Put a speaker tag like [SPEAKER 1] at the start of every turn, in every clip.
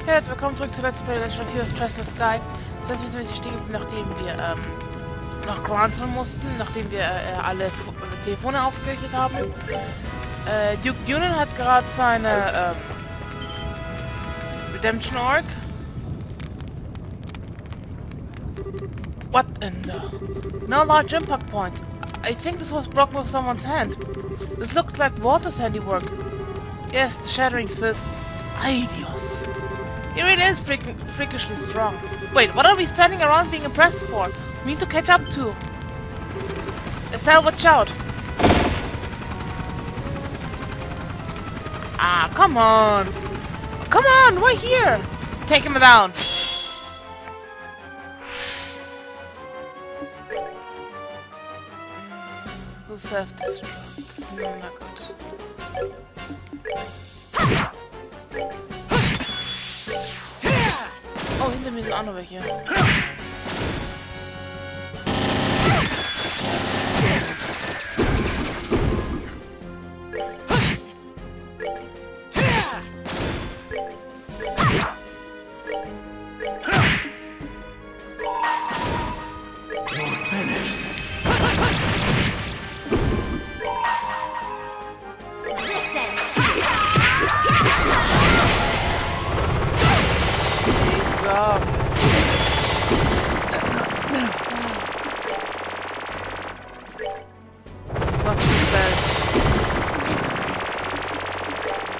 [SPEAKER 1] Herzlich willkommen zurück zu Let's Play Legend of Heroes Trust in the Sky. Das müssen wir jetzt stehen geblieben, nachdem wir nach Granson mussten, nachdem wir alle Telefone aufgerichtet haben. Duke Dunan hat gerade seine Redemption Arc. What in the... No large impact point. I think this was broken with someone's hand. This looks like Walter's handiwork. Yes, the shattering fist. Adios. He really is freakishly strong. Wait, what are we standing around being impressed for? We need to catch up to. Estelle, watch out. Ah, come on. Come on, we're here. Take him down. So self-destruct. Na gut. Oh, hinter mir sind auch noch welche.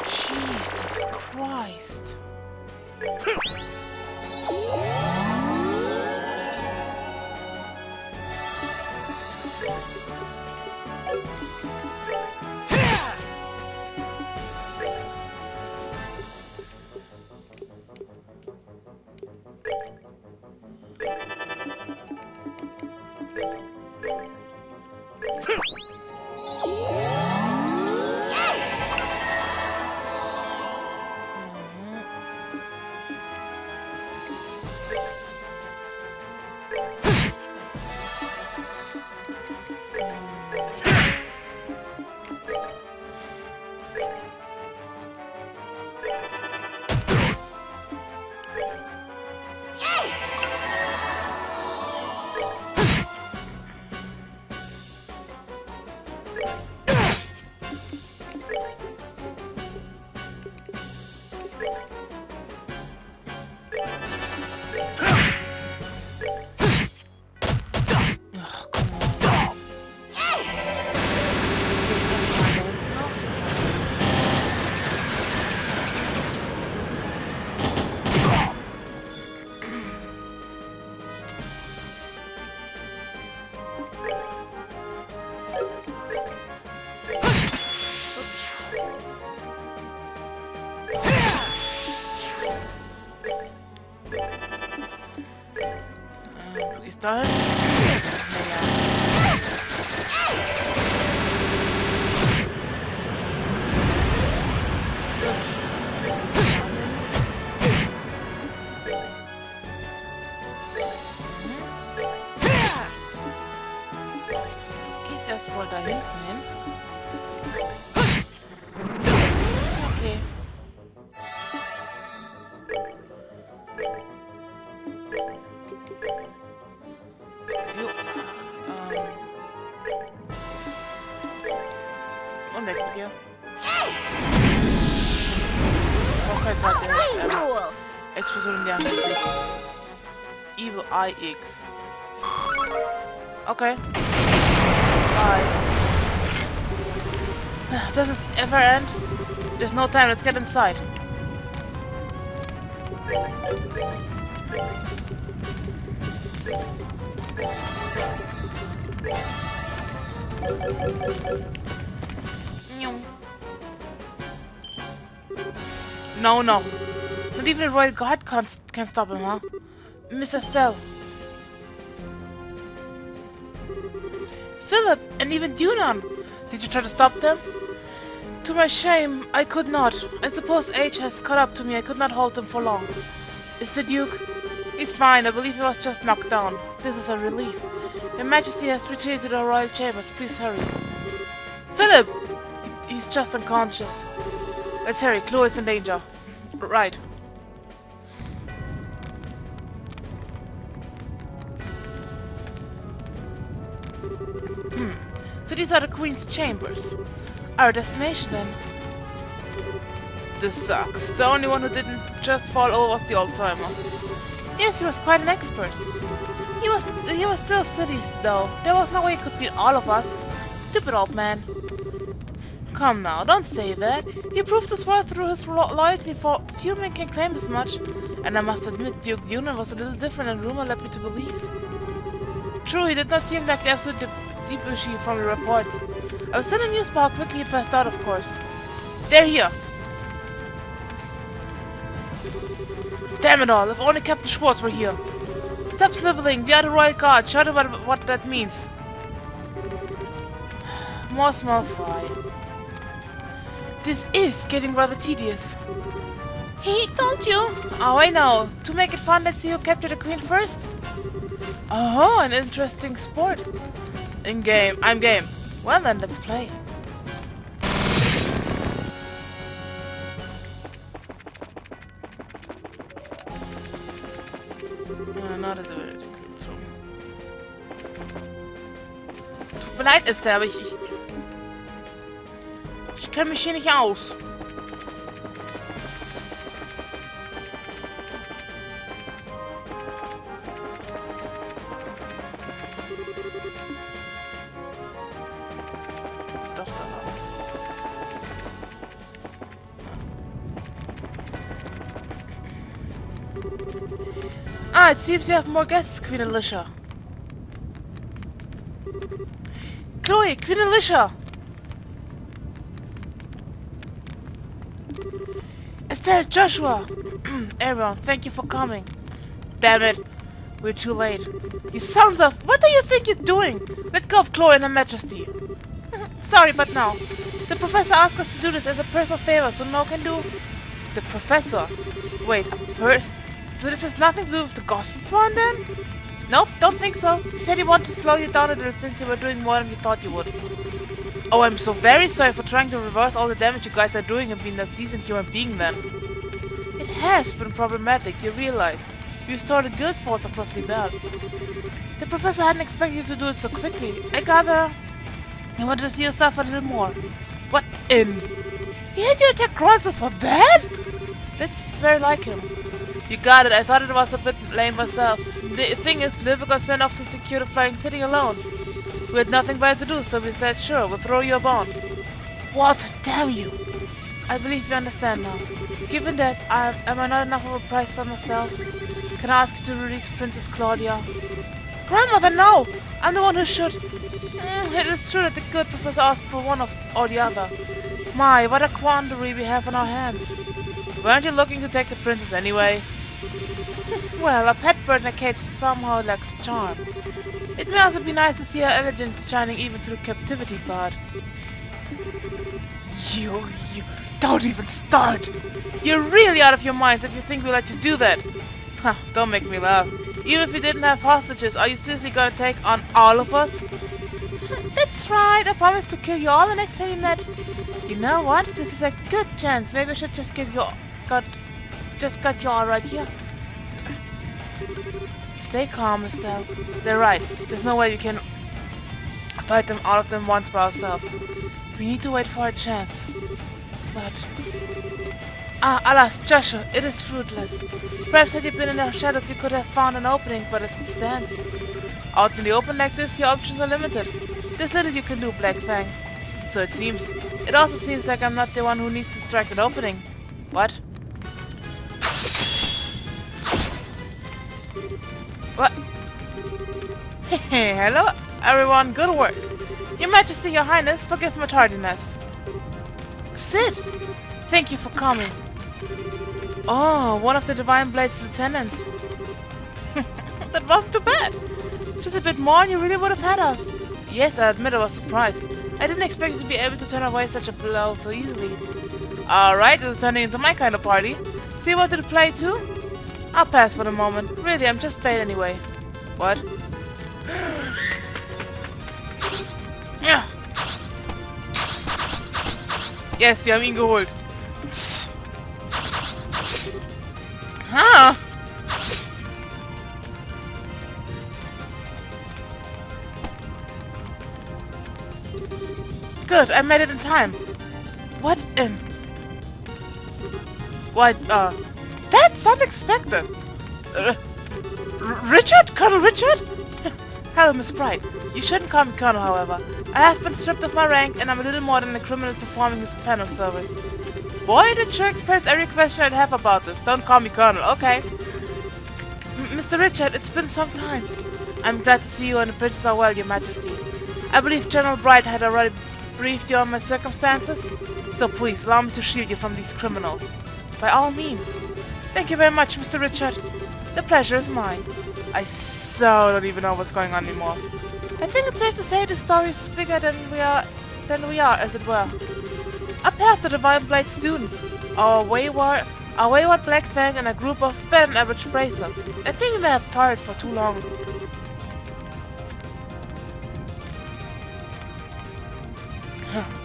[SPEAKER 1] Jesus Christ. Ist da hin? Gehst erstmal da hinten hin. Okay. Und weg mit dir. Ich brauche keine Zeit, Explosion in die Hand. Evil IX. Okay. Bye. Does this ever end? There's no time, let's get inside. No, no. Not even a royal guard can stop him, huh? Mr. Stell. Philip, and even Dunan. Did you try to stop them? To my shame, I could not. I suppose age has caught up to me. I could not hold them for long. Is the Duke? He's fine. I believe he was just knocked down. This is a relief. Your Majesty has retreated to the royal chambers. Please hurry. Philip! He's just unconscious. Let's hurry. Cloe is in danger. Right. these are the Queen's chambers. Our destination then. This sucks. The only one who didn't just fall over was the old-timer. Yes, he was quite an expert. He was still silly, though. There was no way he could beat all of us. Stupid old man. Come now, don't say that. He proved his worth through his loyalty, for few men can claim as much. And I must admit, Duke Unan was a little different than rumor led me to believe. True, he did not seem like the absolute debauchee from the reports. I was still amused by how quickly he passed out, of course. They're here! Damn it all, if only Captain Schwartz were here. Stop sniveling, we are the Royal Guard. Show them what that means. More small fry. This is getting rather tedious. He told you. Oh, I know. To make it fun, let's see who captured the Queen first. Oh, an interesting sport. In game. I'm game. Well then, let's play. Das ist tut mir leid, Esther, aber ich kenne mich hier nicht aus. Doch, Ah, it seems you have more guests, Queen Alicia. Chloe, Queen Alicia! Estelle, Joshua! Everyone, thank you for coming. Damn it, we're too late. You sons of... What do you think you're doing? Let go of Chloe and Her Majesty. Sorry, but no. The professor asked us to do this as a personal favor, so no can do... The professor? Wait, so this has nothing to do with the gospel plan then? Nope, don't think so. He said he wanted to slow you down a little since you were doing more than we thought you would. Oh, I'm so very sorry for trying to reverse all the damage you guys are doing and being a decent human being then. It has been problematic, you realize. You started a guild force across the belt. The professor hadn't expected you to do it so quickly. I gather he wanted to see you suffer a little more. What in? He had you attack Ronson for that? That's very like him. You got it, I thought it was a bit lame myself. The thing is, Liv got sent off to secure the flying city alone. We had nothing better to do, so we said, sure, we'll throw you a bone. Walter, damn you! I believe you understand now. Given that, am I not enough of a prize by myself? Can I ask you to release Princess Claudia? Grandmother, no! I'm the one who should. It is true that the good professor asked for one or the other. My, what a quandary we have on our hands. Weren't you looking to take the princess anyway? Well, a pet bird in a cage somehow lacks charm. It may also be nice to see her elegance shining even through captivity, but... You don't even start! You're really out of your minds if you think we'll let you do that! Huh, don't make me laugh. Even if we didn't have hostages, are you seriously gonna take on all of us? That's right, I promised to kill you all the next time we met. You know what? This is a good chance. Maybe I should just got you all right here. Stay calm, Estelle. They're right. There's no way we can fight them, all of them once by ourselves. We need to wait for a chance. But... alas, Joshua, it is fruitless. Perhaps had you been in the shadows you could have found an opening, but as it stands. Out in the open like this, your options are limited. There's little you can do, Black Fang. So it seems. It also seems like I'm not the one who needs to strike an opening. What? What? Hello, everyone. Good work. Your Majesty, Your Highness, forgive my tardiness. Sid, thank you for coming. Oh, one of the Divine Blade's lieutenants. That wasn't too bad. Just a bit more and you really would have had us. Yes, I admit I was surprised. I didn't expect you to be able to turn away such a blow so easily. Alright, this is turning into my kind of party. So you wanted to play too? I'll pass for the moment. Really, I'm just bait anyway. What? Ja. Yes, wir haben ihn geholt. Ah! Good, I made it in time. What in... What, That's unexpected. Richard? Colonel Richard? Hello, Miss Bright. You shouldn't call me Colonel, however. I have been stripped of my rank, and I'm a little more than a criminal performing his penal service. Boy, that sure explains every question I'd have about this. Don't call me Colonel, okay? Mr. Richard, it's been some time. I'm glad to see you and the princes are well, Your Majesty. I believe General Bright had already briefed you on my circumstances, so please allow me to shield you from these criminals. By all means. Thank you very much, Mr. Richard. The pleasure is mine. I so don't even know what's going on anymore. I think it's safe to say this story is bigger than we are, as it were. A pair of the Divine Blade students, our wayward Black Fang, and a group of better-than-average bracers. I think we may have tarried for too long.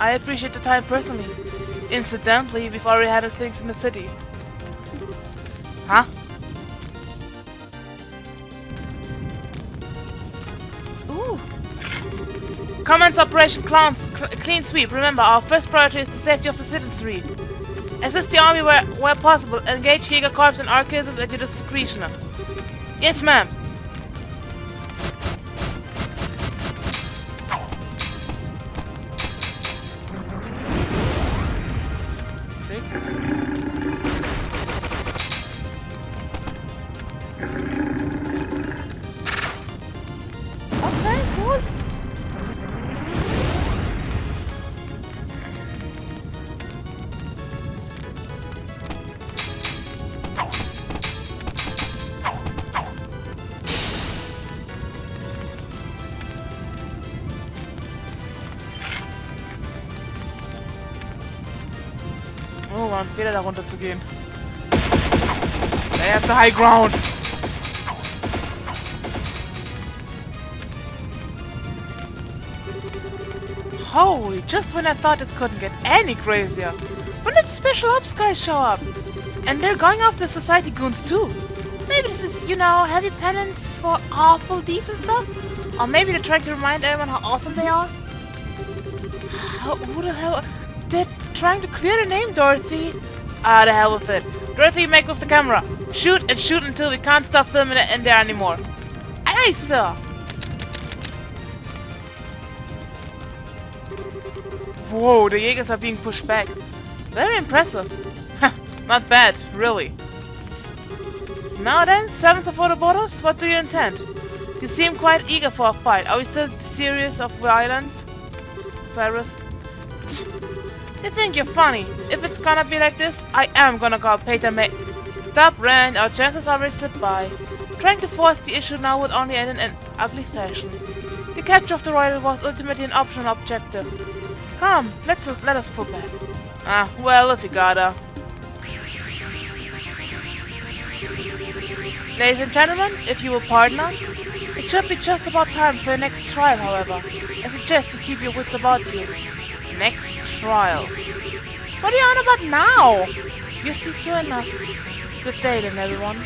[SPEAKER 1] I appreciate the time personally. Incidentally, we've already handled things in the city. Huh? Ooh. Commence Operation Clean Sweep. Remember, our first priority is the safety of the citizenry. Assist the army where possible. Engage Jäger Corps and archers at your discretion. Yes, ma'am. Okay, cool. Oh, war ein Fehler, da runter zu gehen. They have the high ground. Holy, just when I thought this couldn't get any crazier. When did special ops guys show up? And they're going after society goons too. Maybe this is, you know, heavy penance for awful deeds and stuff? Or maybe they're trying to remind everyone how awesome they are? Who the hell? They're trying to clear the name, Dorothy. Ah, the hell with it. Dorothy, make with the camera. Shoot and shoot until we can't stop filming it in there anymore. Aye, sir. Whoa, the Jägers are being pushed back. Very impressive. Not bad, really. Now then, 7th of Ouroboros, what do you intend? You seem quite eager for a fight. Are we still serious of violence? Cyrus? You think you're funny. If it's gonna be like this, I am gonna call Peter May. Stop, Rand. Our chances already slipped by. Trying to force the issue now would only end in an ugly fashion. The capture of the royal was ultimately an optional objective. Come, let us pull back. Ah, well, if you gotta. Ladies and gentlemen, if you will pardon us, it should be just about time for your next trial, however. I suggest you keep your wits about you. Next trial. What are you on about now? You're still soon enough. Good day then, everyone.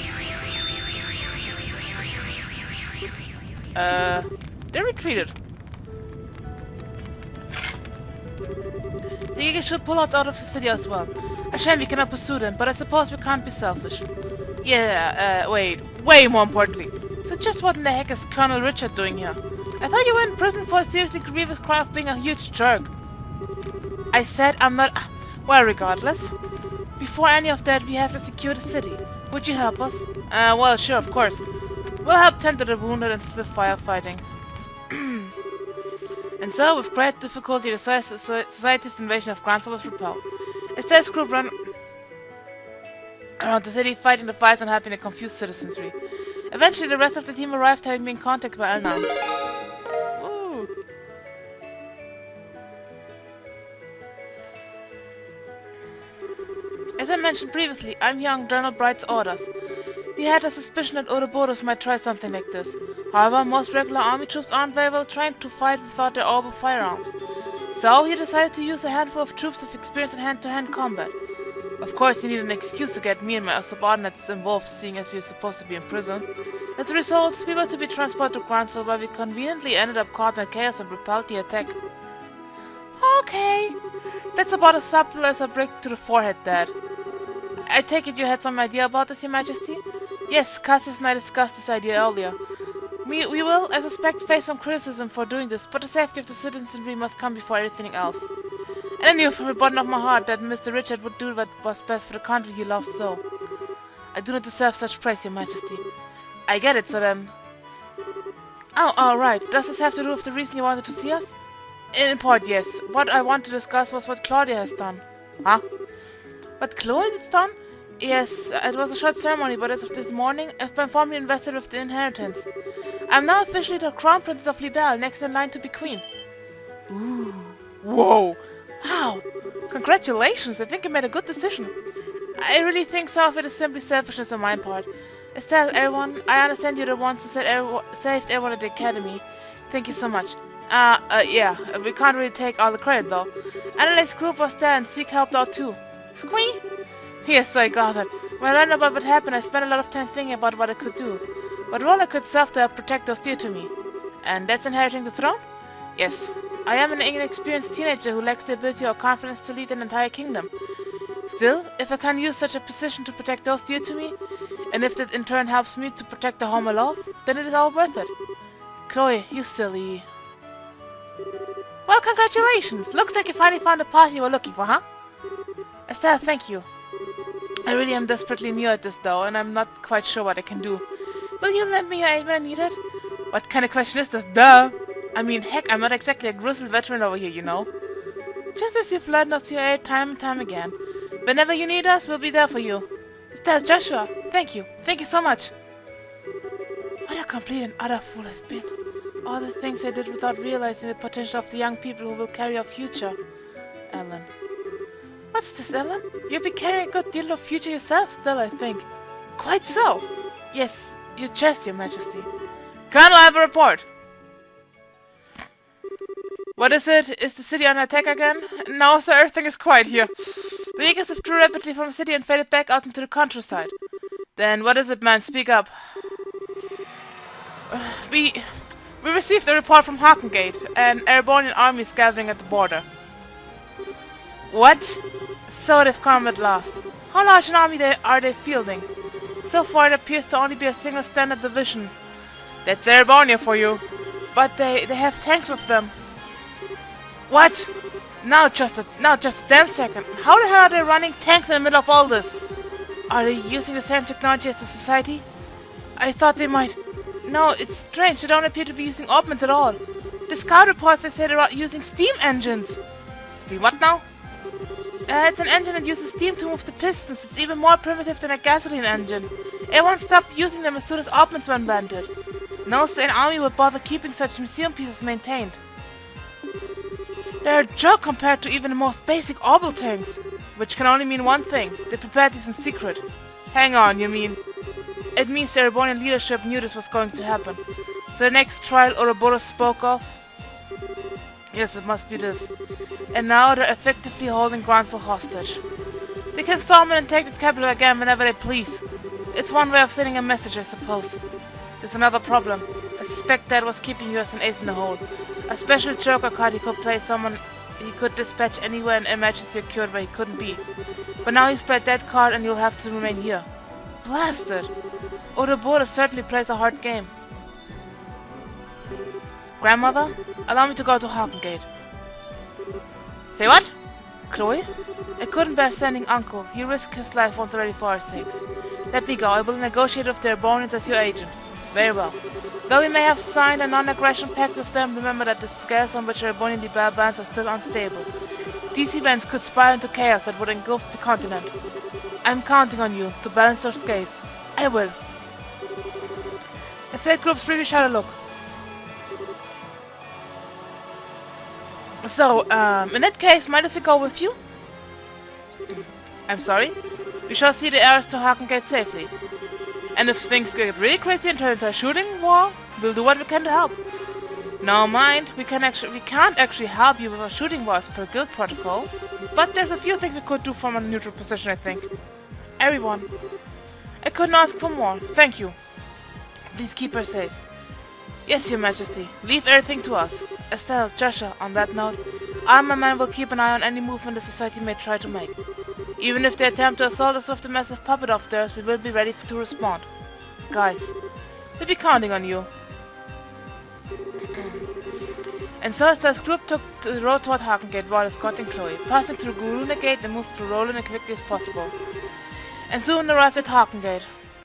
[SPEAKER 1] They retreated. The Jäger should pull out of the city as well. A shame we cannot pursue them, but I suppose we can't be selfish. Yeah, wait. Way more importantly. So just what in the heck is Colonel Richard doing here? I thought you were in prison for a seriously grievous crime of being a huge jerk. I said I'm not... Well, regardless. Before any of that, we have to secure the city. Would you help us? Well, sure, of course. We'll help tend to the wounded and with firefighting. And so, with great difficulty, the society's invasion of Granza was repelled. A stealth group ran around the city, fighting the fires and helping the confused citizenry. Eventually, the rest of the team arrived, having been contacted by Elnan. Ooh. As I mentioned previously, I'm here on General Bright's orders. We had a suspicion that Ouroboros might try something like this. However, most regular army troops aren't very well trained to fight without their orbital firearms. So he decided to use a handful of troops with experience in hand-to-hand combat. Of course, he needed an excuse to get me and my subordinates involved, seeing as we were supposed to be in prison. As a result, we were to be transported to Granza, where we conveniently ended up caught in chaos and repelled the attack. Okay. That's about as subtle as a brick to the forehead, Dad. I take it you had some idea about this, Your Majesty? Yes, Cassius and I discussed this idea earlier. We will, I suspect, face some criticism for doing this, but the safety of the citizenry must come before everything else. And I knew from the bottom of my heart that Mr. Richard would do what was best for the country he loves so. I do not deserve such praise, Your Majesty. I get it, so then... Oh, right. Does this have to do with the reason you wanted to see us? In part, yes. What I want to discuss was what Claudia has done. Huh? What Chloe has done? Yes, it was a short ceremony, but as of this morning, I've been formally invested with the inheritance. I'm now officially the Crown Princess of Libelle, next in line to be Queen. Ooh. Whoa. Wow. Congratulations, I think you made a good decision. I really think some of it is simply selfishness on my part. Estelle, everyone, I understand you're the ones who saved everyone at the Academy. Thank you so much. Yeah, we can't really take all the credit though. Annalise group was there and Seek helped out too. Squee? Yes, I got it. When I learned about what happened, I spent a lot of time thinking about what I could do. What role I could serve to help protect those dear to me. And that's inheriting the throne? Yes. I am an inexperienced teenager who lacks the ability or confidence to lead an entire kingdom. Still, if I can use such a position to protect those dear to me, and if that in turn helps me to protect the home I love, then it is all worth it. Chloe, you silly... Well, congratulations! Looks like you finally found the path you were looking for, huh? Estelle, thank you. I really am desperately new at this though, and I'm not quite sure what I can do. Will you lend me your aid when I need it? What kind of question is this? Duh! I mean, heck, I'm not exactly a grizzled veteran over here, you know. Just as you've lent us your aid time and time again. Whenever you need us, we'll be there for you. Estelle, Joshua, thank you. Thank you so much. What a complete and utter fool I've been. All the things I did without realizing the potential of the young people who will carry our future. Ellen. What's this, Ellen? You'll be carrying a good deal of future yourself still, I think. Quite so. Yes, your chest, Your Majesty. Colonel, I have a report. What is it? Is the city under attack again? No, sir, everything is quiet here. The Eagles withdrew rapidly from the city and faded back out into the countryside. Then what is it, man? Speak up. We received a report from Harkengate. An Erebonian army is gathering at the border. What? So they've come at last. How large an army are they fielding? So far it appears to only be a single standard division. That's Erebonia for you. But they have tanks with them. What? Now just a damn second. How the hell are they running tanks in the middle of all this? Are they using the same technology as the society? I thought they might. No, it's strange. They don't appear to be using ordnance at all. The scout reports they say they're using steam engines. See what now? It's an engine that uses steam to move the pistons. It's even more primitive than a gasoline engine. Everyone stopped using them as soon as ordnance were invented. No sane army would bother keeping such museum pieces maintained. They're a joke compared to even the most basic orbital tanks. Which can only mean one thing. They prepared these in secret. Hang on, you mean? It means the Erebonian leadership knew this was going to happen. So the next trial Ouroboros spoke of? Yes, it must be this. And now they're effectively holding Gransel hostage. They can storm in and take the capital again whenever they please. It's one way of sending a message, I suppose. There's another problem. I suspect that was keeping you as an ace in the hole. A special Joker card he could play someone he could dispatch anywhere in emergency occurred where he couldn't be. But now he's played that card and you'll have to remain here. Blasted! Ouroboros certainly plays a hard game. Grandmother, allow me to go to Harkengate. Say what? Chloe? I couldn't bear sending Uncle. He risked his life once already for our sakes. Let me go. I will negotiate with the Erebonians as your agent. Very well. Though we may have signed a non-aggression pact with them, remember that the scales on which Erebonian Libelle bands are still unstable. These events could spiral into chaos that would engulf the continent. I'm counting on you to balance those scales. I will. Estate groups briefly shot a look. So, in that case, mind if we go with you? I'm sorry? We shall see the heirs to Harkengate safely. And if things get really crazy and turn into a shooting war, we'll do what we can to help. No, mind, we can't actually help you with a shooting war as per guild protocol. But there's a few things we could do from a neutral position, I think. Everyone. I couldn't ask for more. Thank you. Please keep her safe. Yes, Your Majesty. Leave everything to us. Estelle, Joshua, on that note, I and my men will keep an eye on any movement the society may try to make. Even if they attempt to assault us with the massive puppet of theirs, we will be ready to respond. Guys, we'll be counting on you. And so as this group took the road toward Hakengate, while escorting Cloe, passing through Guruna Gate, they moved through Roland as quickly as possible. And soon arrived at Hakengate.